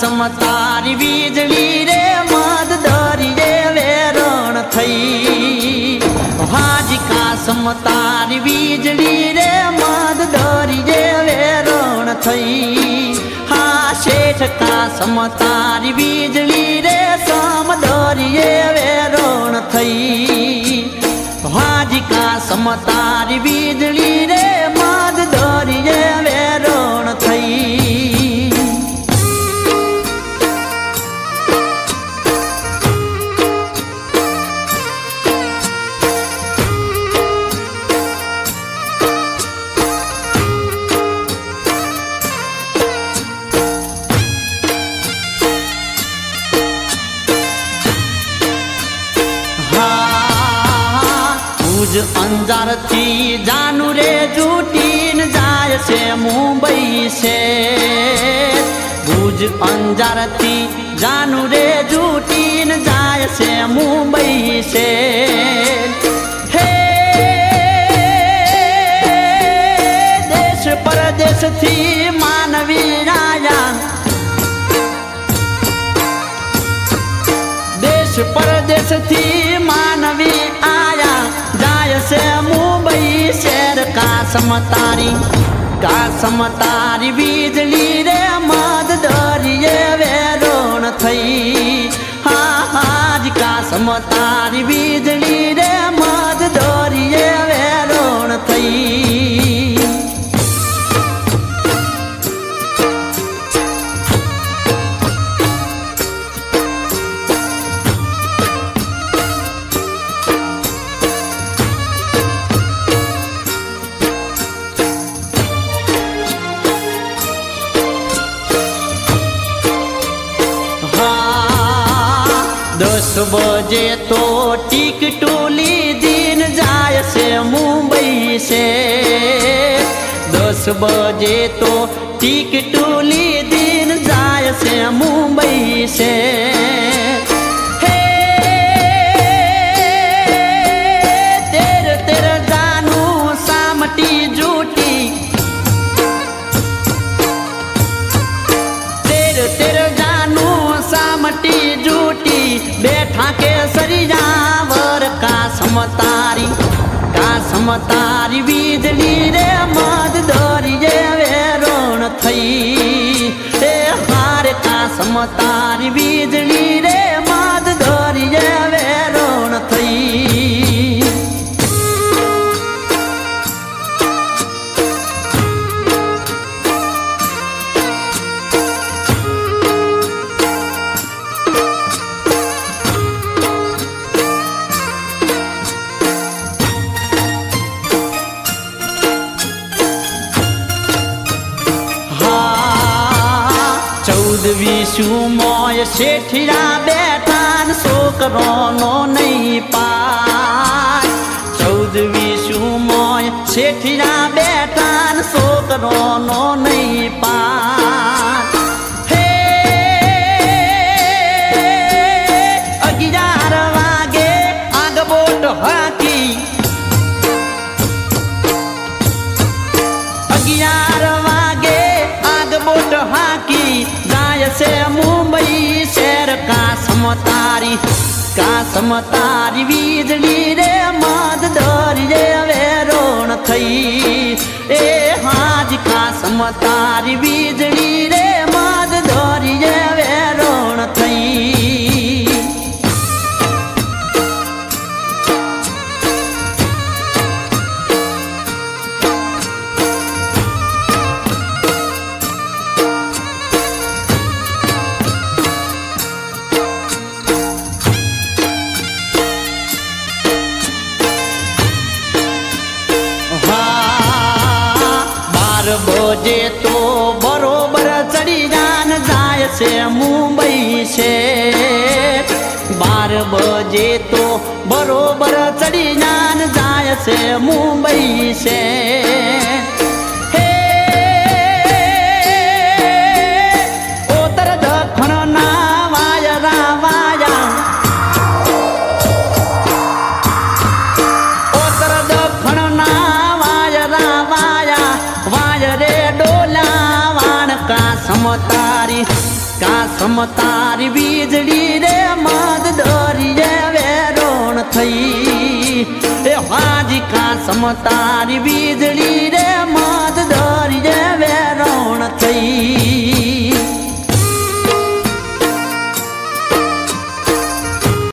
समतारी वीजળી रे मद दरिये वेरण थई हाजी का समतारी वीजળી रे मद दरिये वेरण थई हा शेठ का समतारी वीजળી रे सम दरिये वेरण थई हाजी का समतारी वीजળી रे मद दरिये वेरण थई अंजार थी जानू रे जूटीन जाय से मुंबई से भुज अंजार थी जानू रे जूटीन जाय से मुंबई से हे देश परदेश थी मानवी आया देश परदेश थी मानवी आया से मुंबई शहर का समतारी वीजળી रे मद दरिये वेरण थई हा हाज का समतारी वीजળી रे मद दरिये वेरण थई बजे तो टिकटोली दिन जाय से मुंबई से 10 बजे तो टिकटोली दिन जाय से मुंबई से हे तेरे तेरे जानू सामटी जूटी तेरे तेरे जानू सामटी जूटी बैठा के सरियावर का समतारी वीजળી रे मद दरिये वेरण थई हे हार का समतारी वीजળી रे मद दरिये वेरण थई विशु मोय शेठिया बैठान सोकरोनो नहीं पाय 14 विशु मोय शेठिया बैठान सोकरोनो नहीं पाय हे 11 वागे आग बोट हाकी 11 वागे आग बोट हाकी से मुंबई शहर का समतारी वीजળી रे मद दरिये वेरण थई ए हाज का समतारी वीजળી रे मद दरिये वेरण थई बजे तो बरोबर चढ़ी जान जाय से मुंबई से 12 बजे तो बरोबर चढ़ी जान जाय से मुंबई से हे उत्तर दक्षिण ना वाया वाया उत्तर दक्षिण ना वाया वाया वाय रे डोला वाण का समतारी का સમતારી વીજળી રે મદ દરિયે વેરોણ થઈ એ હાજી સમતારી વીજળી રે મદ દરિયે વેરોણ થઈ